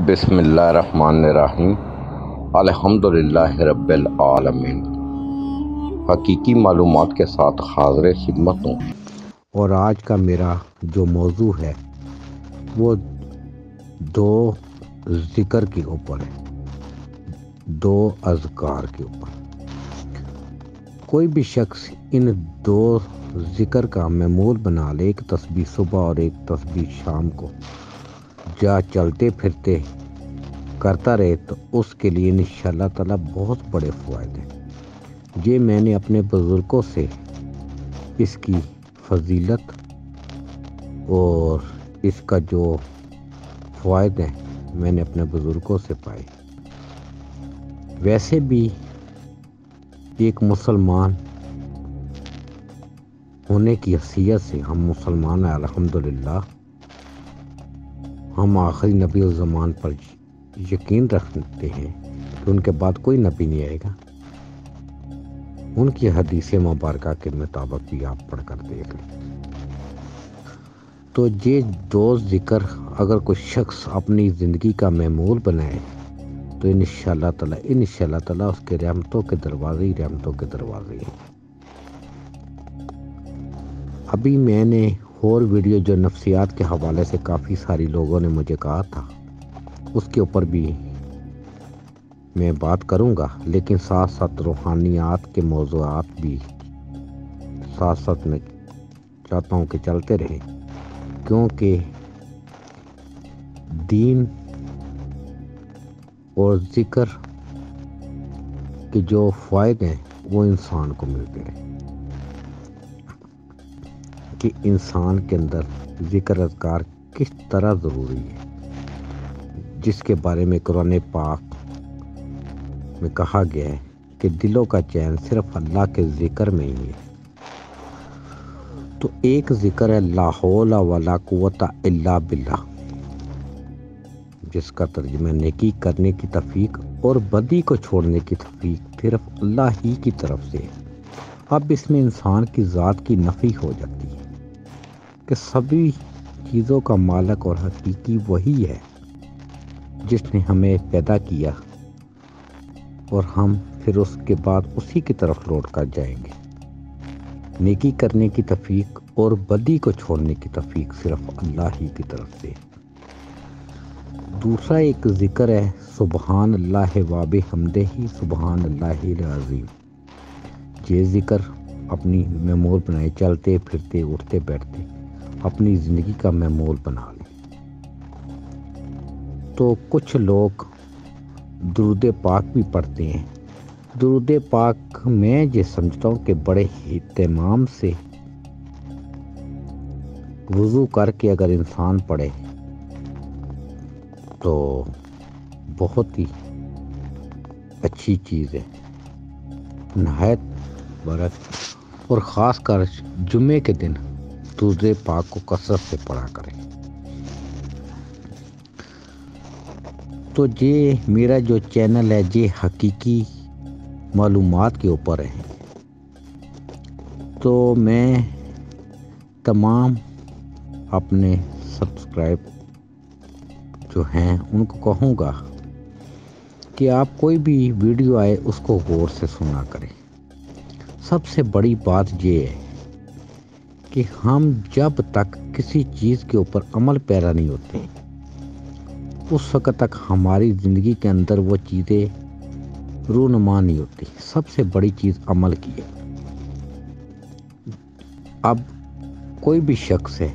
بسم اللہ الرحمن الرحیم۔ الحمدللہ رب العالمین۔ حقیقی معلومات کے ساتھ حاضر خدمت ہوں، اور آج کا میرا جو موضوع ہے وہ دو ذکر کے اوپر ہے، دو اذکار کے اوپر۔ کوئی بھی شخص ان دو ذکر کا معمول بنا لے، ایک تسبیح صبح اور ایک تسبیح شام کو، جا چلتے پھرتے کرتا رہے تو اس کے لیے انشاءاللہ تعالیٰ بہت بڑے فوائد ہیں۔ یہ میں نے اپنے بزرگوں سے اس کی فضیلت اور اس کا جو فوائد ہیں میں نے اپنے بزرگوں سے پائے۔ ویسے بھی ایک مسلمان ہونے کی حیثیت سے ہم مسلمان ہیں الحمدللہ۔ ہم آخری نبی الزمان پر یقین رکھتے ہیں کہ ان کے بعد کوئی نبی نہیں آئے گا۔ ان کی حدیث مبارکہ کے مطابق بھی آپ پڑھ کر دیکھ لیں۔ تو یہ دو ذکر اگر کوئی شخص اپنی زندگی کا معمول بنائے تو انشاءاللہ تعالیٰ اس کے رحمتوں کے دروازے ہیں۔ ابھی میں نے اور ویڈیو جو نفسیات کے حوالے سے کافی ساری لوگوں نے مجھے کہا تھا، اس کے اوپر بھی میں بات کروں گا، لیکن ساتھ ساتھ روحانیات کے موضوعات بھی ساتھ میں چاہتا ہوں کہ چلتے رہیں، کیونکہ دین اور ذکر کے جو فائدے ہیں وہ انسان کو ملتے رہیں، کہ انسان کے اندر ذکر اذکار کس طرح ضروری ہے، جس کے بارے میں قرآن پاک میں کہا گیا ہے کہ دلوں کا چین صرف اللہ کے ذکر میں ہی ہے۔ تو ایک ذکر ہے لا حول ولا قوت الا باللہ، جس کا ترجمہ نیکی کرنے کی توفیق اور بدی کو چھوڑنے کی توفیق صرف اللہ ہی کی طرف سے ہے۔ اب اس میں انسان کی ذات کی نفی ہو جاتی ہے کہ سبھی چیزوں کا مالک اور حقیقی وہی ہے جس نے ہمیں پیدا کیا، اور ہم پھر اس کے بعد اسی کی طرف لوٹ کر جائیں گے۔ نیکی کرنے کی توفیق اور بدی کو چھوڑنے کی توفیق صرف اللہ ہی کی طرف سے۔ دوسرا ایک ذکر ہے سبحان اللہ و بحمدہ سبحان اللہ العظیم۔ یہ ذکر اپنی معمول بنائے، چلتے پھرتے اٹھتے بیٹھتے اپنی زندگی کا معمول بنا لیں۔ تو کچھ لوگ درود پاک بھی پڑھتے ہیں۔ درود پاک میں یہ سمجھتا ہوں کہ بڑے اہتمام سے وضو کر کے اگر انسان پڑھے تو بہت ہی اچھی چیز ہے، نہایت برکت، اور خاص کر جمعے کے دن درود پاک کو کثرت سے پڑھا کریں۔ تو یہ میرا جو چینل ہے یہ حقیقی معلومات کے اوپر ہے، تو میں تمام اپنے سبسکرائب جو ہیں ان کو کہوں گا کہ آپ کوئی بھی ویڈیو آئے اس کو غور سے سنا کریں۔ سب سے بڑی بات یہ ہے کہ ہم جب تک کسی چیز کے اوپر عمل پیرا نہیں ہوتے اس وقت تک ہماری زندگی کے اندر وہ چیزیں رونما نہیں ہوتی۔ سب سے بڑی چیز عمل کی ہے۔ اب کوئی بھی شخص ہے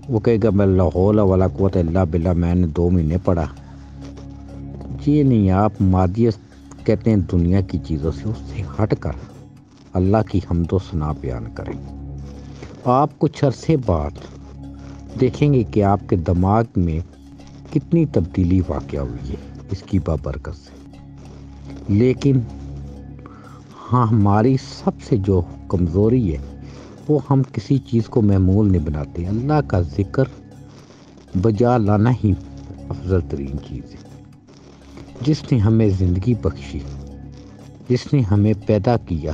وہ کہے گا میں لا حول ولا قوت الا باللہ میں نے 2 مہینے پڑھا، یہ نہیں، آپ مادیت کہتے ہیں دنیا کی چیزوں سے، اس سے ہٹ کر اللہ کی حمد و ثنا بیان کریں۔ آپ کچھ عرصے بعد دیکھیں گے کہ آپ کے دماغ میں کتنی تبدیلی واقع ہوئی ہے اس کی بابرکت سے۔ لیکن ہاں، ہماری سب سے جو کمزوری ہے وہ ہم کسی چیز کو معمول نہیں بناتے۔ اللہ کا ذکر بجا لانا ہی افضل ترین چیز ہے۔ جس نے ہمیں زندگی بخشی، جس نے ہمیں پیدا کیا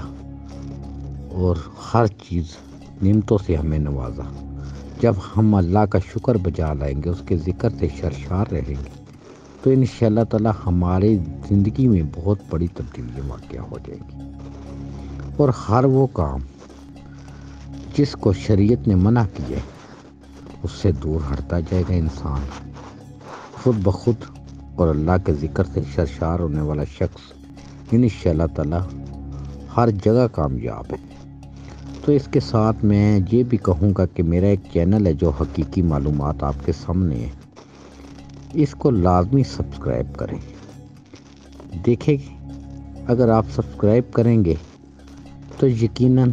اور ہر چیز نعمتوں سے ہمیں نوازا، جب ہم اللہ کا شکر بجا لائیں گے، اس کے ذکر سے سرشار رہیں گے، تو انشاءاللہ تعالی ہماری زندگی میں بہت بڑی تبدیلیاں واقع ہو جائیں گی، اور ہر وہ کام جس کو شریعت نے منع کیا ہے اس سے دور ہٹتا جائے گا انسان خود بخود، اور اللہ کے ذکر سے سرشار ہونے والا شخص انشاءاللہ تعالی ہر جگہ کامیاب ہے۔ تو اس کے ساتھ میں یہ بھی کہوں گا کہ میرا ایک چینل ہے جو حقیقی معلومات آپ کے سامنے ہے، اس کو لازمی سبسکرائب کریں۔ دیکھیں، اگر آپ سبسکرائب کریں گے تو یقیناً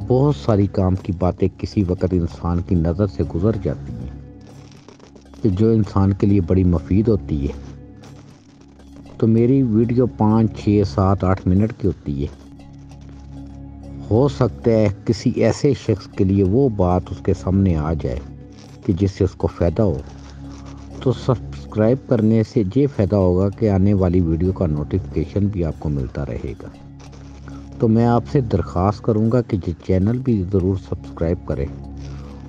بہت ساری کام کی باتیں کسی وقت انسان کی نظر سے گزر جاتی ہیں کہ جو انسان کے لیے بڑی مفید ہوتی ہے۔ تو میری ویڈیو 5، 6، 7، 8 منٹ کی ہوتی ہے، ہو سکتا ہے کسی ایسے شخص کے لیے وہ بات اس کے سامنے آ جائے کہ جس سے اس کو فائدہ ہو۔ تو سبسکرائب کرنے سے یہ فائدہ ہوگا کہ آنے والی ویڈیو کا نوٹیفیکیشن بھی آپ کو ملتا رہے گا۔ تو میں آپ سے درخواست کروں گا کہ یہ چینل بھی ضرور سبسکرائب کریں،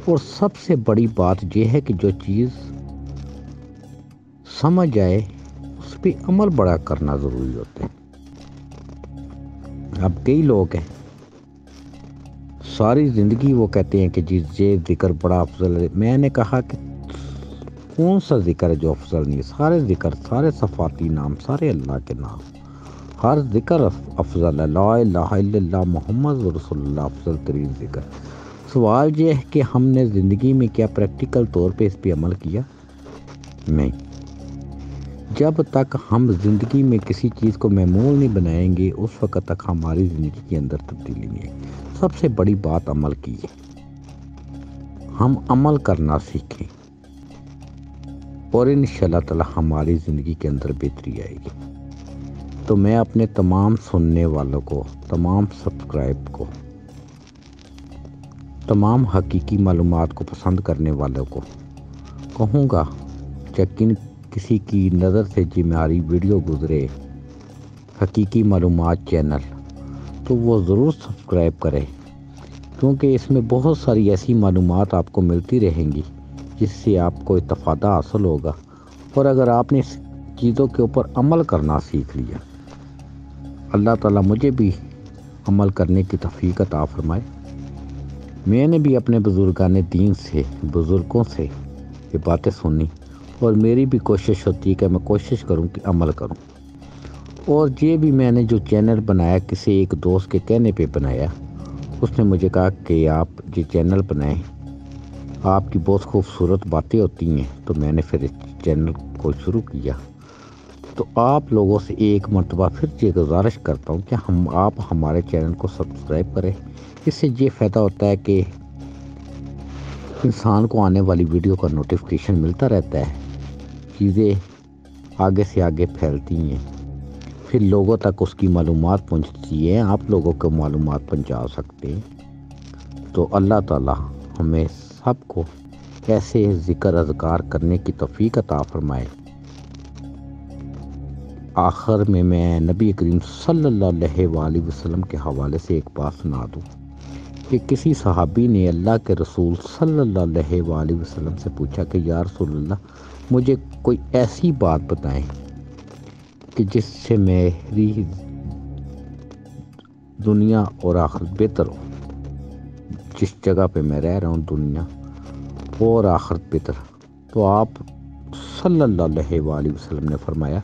اور سب سے بڑی بات یہ ہے کہ جو چیز سمجھ آئے اس پہ عمل بڑا کرنا ضروری ہوتا ہے۔ اب کئی لوگ ہیں ساری زندگی وہ کہتے ہیں کہ جی یہ ذکر بڑا افضل ہے۔ میں نے کہا کہ کون سا ذکر ہے جو افضل نہیں ہے؟ سارے ذکر، سارے صفاتی نام، سارے اللہ کے نام، ہر ذکر افضل ہے۔ لا الہ الا اللہ محمد رسول اللہ افضل ترین ذکر۔ سوال یہ ہے کہ ہم نے زندگی میں کیا پریکٹیکل طور پہ اس پہ عمل کیا؟ نہیں۔ جب تک ہم زندگی میں کسی چیز کو معمول نہیں بنائیں گے اس وقت تک ہماری زندگی کے اندر تبدیلی نہیں آئے گی۔ سب سے بڑی بات عمل کی ہے، ہم عمل کرنا سیکھیں اور انشاءاللہ تعالی ہماری زندگی کے اندر بہتری آئے گی۔ تو میں اپنے تمام سننے والوں کو، تمام سبسکرائب کو، تمام حقیقی معلومات کو پسند کرنے والوں کو کہوں گا کہ کسی کی نظر سے جی ہماری ویڈیو گزرے حقیقی معلومات چینل، تو وہ ضرور سبسکرائب کرے، کیونکہ اس میں بہت ساری ایسی معلومات آپ کو ملتی رہیں گی جس سے آپ کو استفادہ حاصل ہوگا۔ اور اگر آپ نے اس چیزوں کے اوپر عمل کرنا سیکھ لیا، اللہ تعالیٰ مجھے بھی عمل کرنے کی توفیق عطا فرمائے۔ میں نے بھی اپنے بزرگان دین سے، بزرگوں سے یہ باتیں سنی، اور میری بھی کوشش ہوتی ہے کہ میں کوشش کروں کہ عمل کروں۔ اور یہ بھی میں نے جو چینل بنایا کسی ایک دوست کے کہنے پہ بنایا، اس نے مجھے کہا کہ آپ یہ چینل بنائیں، آپ کی بہت خوبصورت باتیں ہوتی ہیں، تو میں نے پھر اس چینل کو شروع کیا۔ تو آپ لوگوں سے ایک مرتبہ پھر یہ گزارش کرتا ہوں کہ آپ ہمارے چینل کو سبسکرائب کریں۔ اس سے یہ فائدہ ہوتا ہے کہ انسان کو آنے والی ویڈیو کا نوٹیفیکیشن ملتا رہتا ہے، چیزیں آگے سے آگے پھیلتی ہیں، پھر لوگوں تک اس کی معلومات پہنچتی ہیں، آپ لوگوں کو معلومات پہنچا سکتے ہیں۔ تو اللہ تعالیٰ ہمیں سب کو ایسے ذکر اذکار کرنے کی توفیق عطا فرمائے۔ آخر میں نبی کریم صلی اللہ علیہ وآلہ وسلم کے حوالے سے ایک بات سنا دوں کہ کسی صحابی نے اللہ کے رسول صلی اللہ علیہ وآلہ وسلم سے پوچھا کہ یا رسول اللہ، مجھے کوئی ایسی بات بتائیں کہ جس سے میری دنیا اور آخرت بہتر ہو، جس جگہ پہ میں رہ رہا ہوں دنیا اور آخرت بہتر۔ تو آپ صلی اللہ علیہ وآلہ وسلم نے فرمایا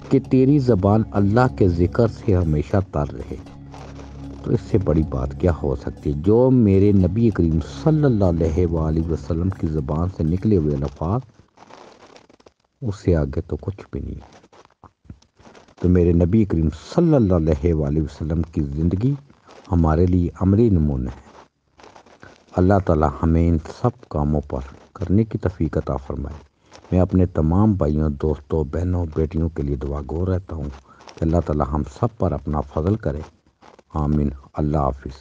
کہ تیری زبان اللہ کے ذکر سے ہمیشہ تر رہے۔ تو اس سے بڑی بات کیا ہو سکتی ہے؟ جو میرے نبی کریم صلی اللہ علیہ وآلہ وسلم کی زبان سے نکلے ہوئے الفاظ، اس سے آگے تو کچھ بھی نہیں ہے۔ تو میرے نبی کریم صلی اللہ علیہ وآلہ وسلم کی زندگی ہمارے لیے عملی نمونہ ہے۔ اللہ تعالیٰ ہمیں ان سب کاموں پر کرنے کی توفیق عطا فرمائے۔ میں اپنے تمام بھائیوں، دوستوں، بہنوں، بیٹیوں کے لیے دعا گو رہتا ہوں کہ اللہ تعالیٰ ہم سب پر اپنا فضل کرے۔ آمین۔ اللہ حافظ۔